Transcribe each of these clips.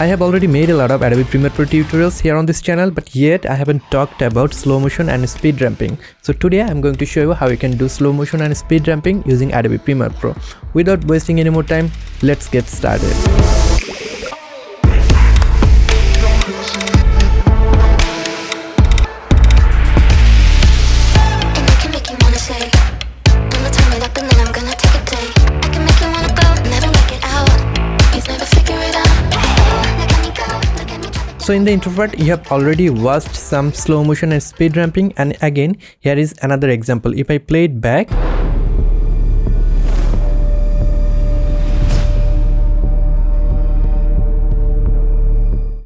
I have already made a lot of Adobe Premiere Pro tutorials here on this channel, but yet I haven't talked about slow motion and speed ramping. So today I'm going to show you how you can do slow motion and speed ramping using Adobe Premiere Pro. Without wasting any more time, let's get started. So in the intro part, you have already watched some slow motion and speed ramping, and again here is another example. If I play it back,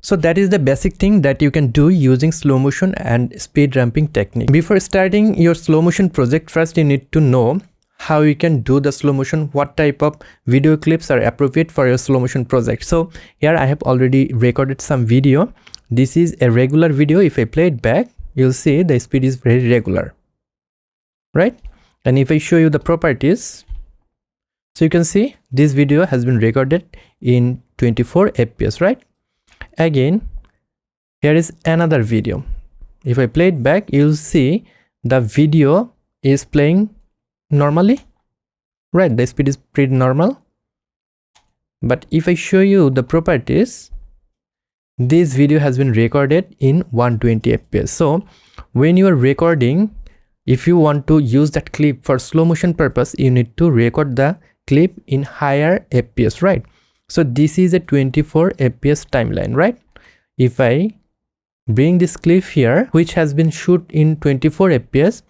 so that is the basic thing that you can do using slow motion and speed ramping technique. Before starting your slow motion project, first you need to know how you can do the slow motion, what type of video clips are appropriate for your slow motion project. So here I have already recorded some video. This is a regular video. If I play it back, you'll see the speed is very regular, right? And if I show you the properties, so you can see this video has been recorded in 24 fps, right? Again, here is another video. If I play it back, you'll see the video is playing normally, right? The speed is pretty normal. But if I show you the properties, this video has been recorded in 120 fps. So when you are recording, if you want to use that clip for slow motion purpose, you need to record the clip in higher fps, right? So this is a 24 fps timeline, right? If I bring this clip here, which has been shoot in 24 fps,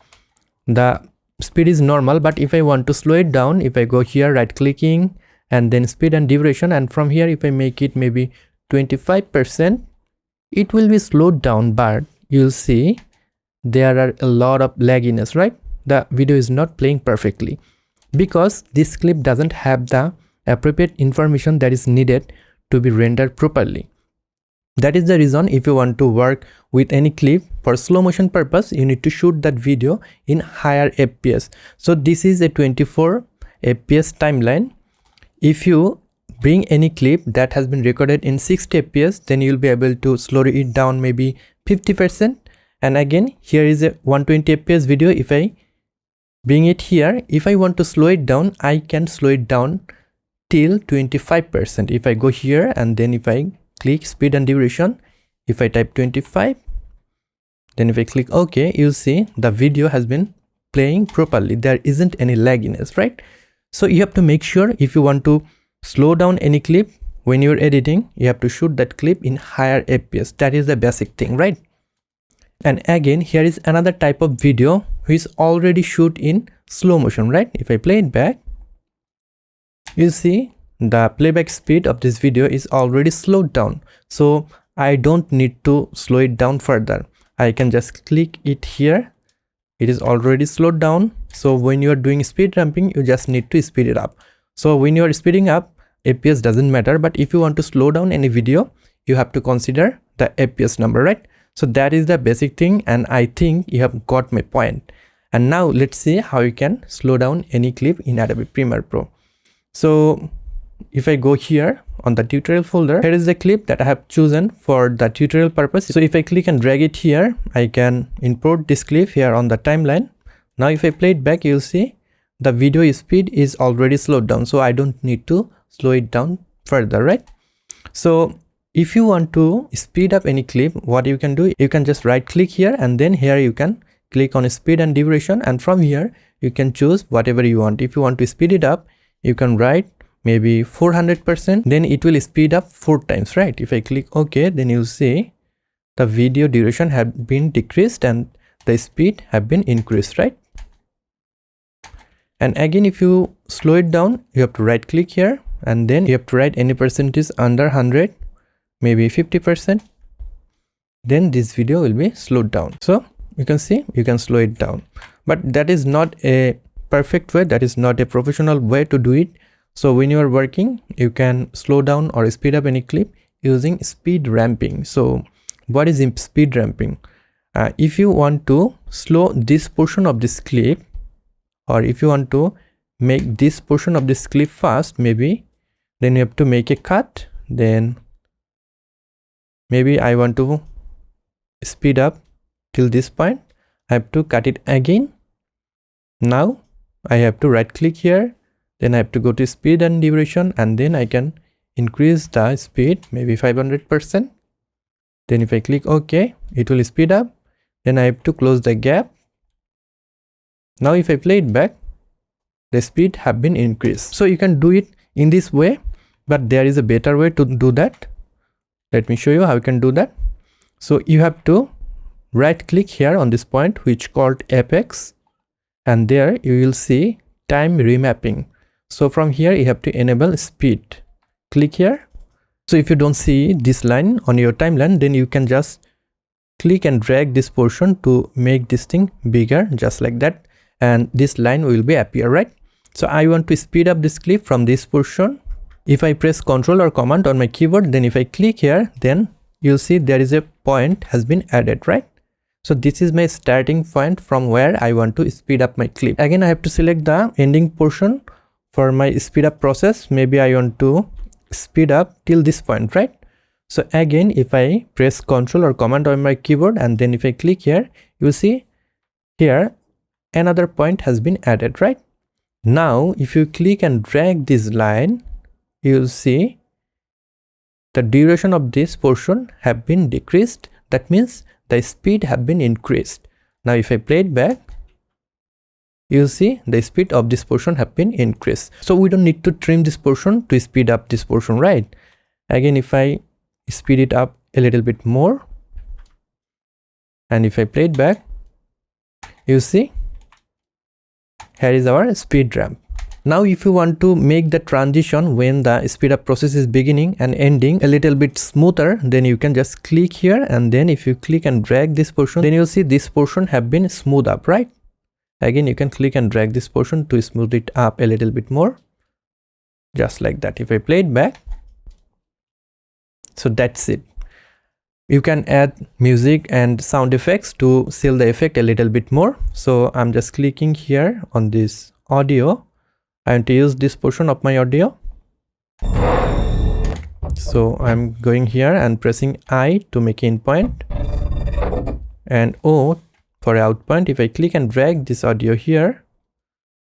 the speed is normal. But if I want to slow it down, if I go here, right clicking and then speed and duration, and from here if I make it maybe 25%, it will be slowed down, but you'll see there are a lot of lagginess, right? The video is not playing perfectly because this clip doesn't have the appropriate information that is needed to be rendered properly. That is the reason, if you want to work with any clip for slow motion purpose, you need to shoot that video in higher fps. So this is a 24 fps timeline. If you bring any clip that has been recorded in 60 fps, then you'll be able to slow it down maybe 50%. And again, here is a 120 fps video. If I bring it here, if I want to slow it down, I can slow it down till 25%. If I go here and then if I click speed and duration, if I type 25, then if I click OK, you'll see the video has been playing properly. There isn't any lagginess, right? So you have to make sure, if you want to slow down any clip when you're editing, you have to shoot that clip in higher fps. That is the basic thing, right? And again, here is another type of video which is already shoot in slow motion, right? If I play it back, you'll see the playback speed of this video is already slowed down. So I don't need to slow it down further. I can just click it here. It is already slowed down. So when you are doing speed ramping, you just need to speed it up. So when you are speeding up, fps doesn't matter. But if you want to slow down any video, you have to consider the fps number, right? So that is the basic thing, and I think you have got my point. And now let's see how you can slow down any clip in Adobe Premiere Pro. So if I go here on the tutorial folder, here is the clip that I have chosen for the tutorial purpose. So if I click and drag it here, I can import this clip here on the timeline. Now if I play it back, you'll see the video speed is already slowed down. So I don't need to slow it down further, right? So if you want to speed up any clip, what you can do, you can just right click here and then here you can click on speed and duration, and from here you can choose whatever you want. If you want to speed it up, you can write maybe 400%, then it will speed up 4 times, right? If I click OK, then you'll see the video duration have been decreased and the speed have been increased, right? And again, if you slow it down, you have to right click here and then you have to write any percentage under 100, maybe 50%, then this video will be slowed down. So you can see you can slow it down, but that is not a perfect way. That is not a professional way to do it. So when you are working, you can slow down or speed up any clip using speed ramping. So what is speed ramping? If you want to slow this portion of this clip, or if you want to make this portion of this clip fast, maybe then you have to make a cut, then maybe I want to speed up till this point. I have to cut it again. Now I have to right click here, then I have to go to speed and duration, and then I can increase the speed maybe 500%. Then if I click OK, it will speed up. Then I have to close the gap. Now if I play it back, the speed have been increased. So you can do it in this way, but there is a better way to do that. Let me show you how you can do that. So you have to right click here on this point which called Apex, and there you will see time remapping. So from here you have to enable speed. Click here. So if you don't see this line on your timeline, then you can just click and drag this portion to make this thing bigger, just like that, and this line will be appear, right? So I want to speed up this clip from this portion. If I press Ctrl or Command on my keyboard, then if I click here, then you'll see there is a point has been added, right? So this is my starting point from where I want to speed up my clip. Again, I have to select the ending portion for my speed up process. Maybe I want to speed up till this point, right? So again, if I press Ctrl or Command on my keyboard, and then if I click here, you will see here another point has been added, right? Now if you click and drag this line, you will see the duration of this portion have been decreased. That means the speed have been increased. Now if I play it back, you see the speed of this portion have been increased. So we don't need to trim this portion to speed up this portion, right? Again, if I speed it up a little bit more, and if I play it back, you see here is our speed ramp. Now if you want to make the transition when the speed up process is beginning and ending a little bit smoother, then you can just click here, and then if you click and drag this portion, then you'll see this portion have been smooth up, right? Again, you can click and drag this portion to smooth it up a little bit more, just like that. If I play it back, so that's it. You can add music and sound effects to seal the effect a little bit more. So I'm just clicking here on this audio. I want to use this portion of my audio. So I'm going here and pressing I to make in point, and O for out point. If I click and drag this audio here,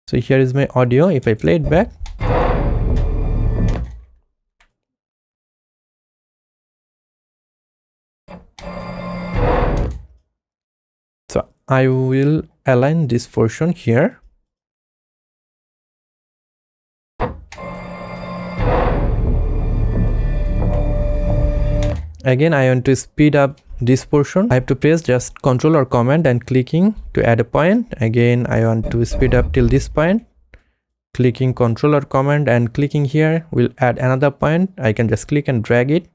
so here is my audio. If I play it back, so I will align this portion here. Again, I want to speed up this portion. I have to press just Ctrl or Command and clicking to add a point. Again, I want to speed up till this point. Clicking Ctrl or Command and clicking here will add another point. I can just click and drag it.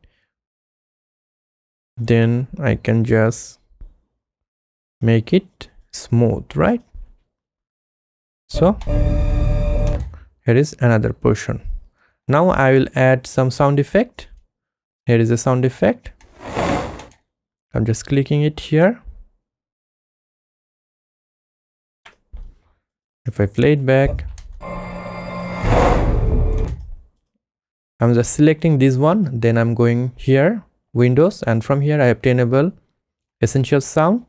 Then I can just make it smooth, right? So here is another portion. Now I will add some sound effect. Here is a sound effect. I'm just clicking it here. If I play it back, I'm just selecting this one, then I'm going here, Windows, and from here I have to enable Essential Sound.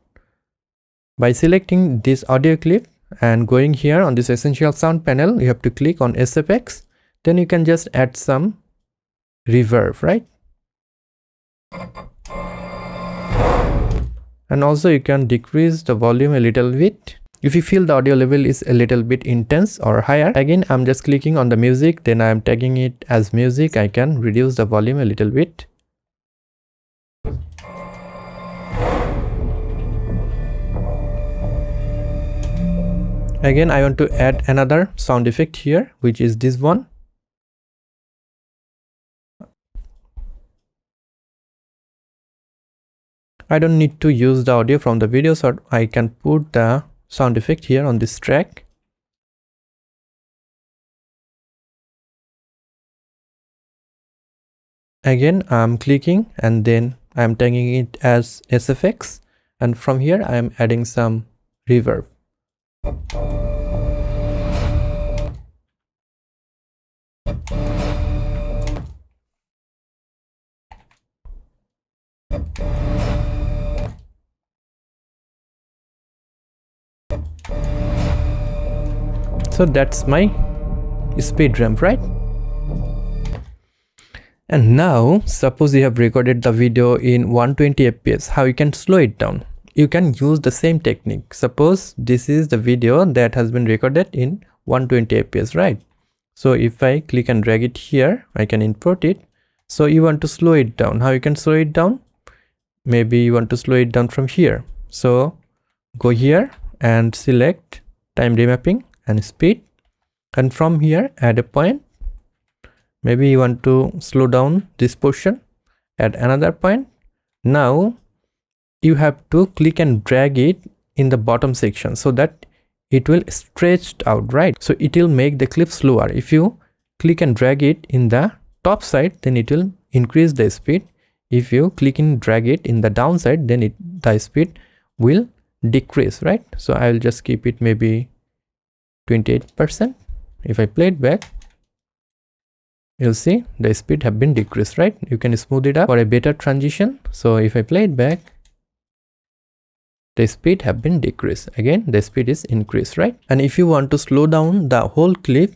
By selecting this audio clip and going here on this Essential Sound panel, you have to click on SFX. Then you can just add some reverb, right? And also you can decrease the volume a little bit if you feel the audio level is a little bit intense or higher. Again, I'm just clicking on the music, then I'm tagging it as music. I can reduce the volume a little bit. Again, I want to add another sound effect here, which is this one. I don't need to use the audio from the video, so I can put the sound effect here on this track. Again, I'm clicking and then I'm tagging it as SFX, and from here I am adding some reverb. So that's my speed ramp, right? And now suppose you have recorded the video in 120 fps, how you can slow it down? You can use the same technique. Suppose this is the video that has been recorded in 120 fps, right? So if I click and drag it here, I can import it. So you want to slow it down. How you can slow it down? Maybe you want to slow it down from here. So go here and select time remapping and speed, and from here add a point. Maybe you want to slow down this portion, add another point. Now you have to click and drag it in the bottom section so that it will stretch out, right? So it will make the clip slower. If you click and drag it in the top side, then it will increase the speed. If you click and drag it in the downside, then the speed will decrease, right? So I will just keep it maybe 28%. If I play it back, you'll see the speed have been decreased, right? You can smooth it up for a better transition. So if I play it back, the speed have been decreased. Again, the speed is increased, right? And if you want to slow down the whole clip,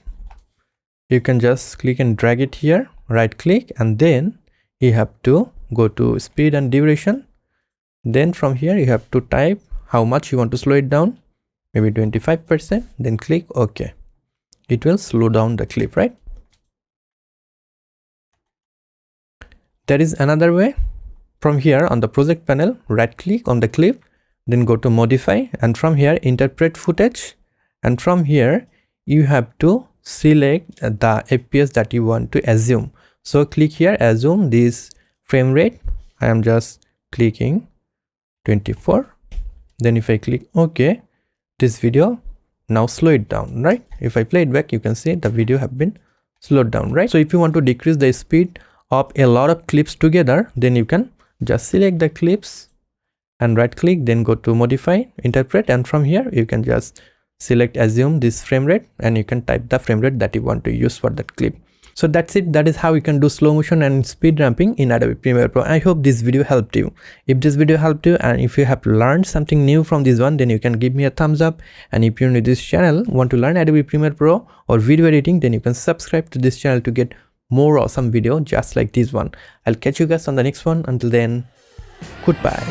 you can just click and drag it here, right click, and then you have to go to speed and duration. Then from here you have to type how much you want to slow it down, maybe 25%, then click OK. It will slow down the clip, right? There is another way. From here on the project panel, right click on the clip, then go to modify, and from here interpret footage, and from here you have to select the fps that you want to assume. So click here, assume this frame rate. I am just clicking 24. Then if I click OK, this video now slow it down, right? If I play it back, you can see the video have been slowed down, right? So if you want to decrease the speed of a lot of clips together, then you can just select the clips and right click, then go to modify, interpret, and from here you can just select assume this frame rate, and you can type the frame rate that you want to use for that clip. So that's it. That is how you can do slow motion and speed ramping in Adobe Premiere Pro. I hope this video helped you. If this video helped you and if you have learned something new from this one, then you can give me a thumbs up. And if you're new to this channel, want to learn Adobe Premiere Pro or video editing, then you can subscribe to this channel to get more awesome video just like this one. I'll catch you guys on the next one. Until then, goodbye.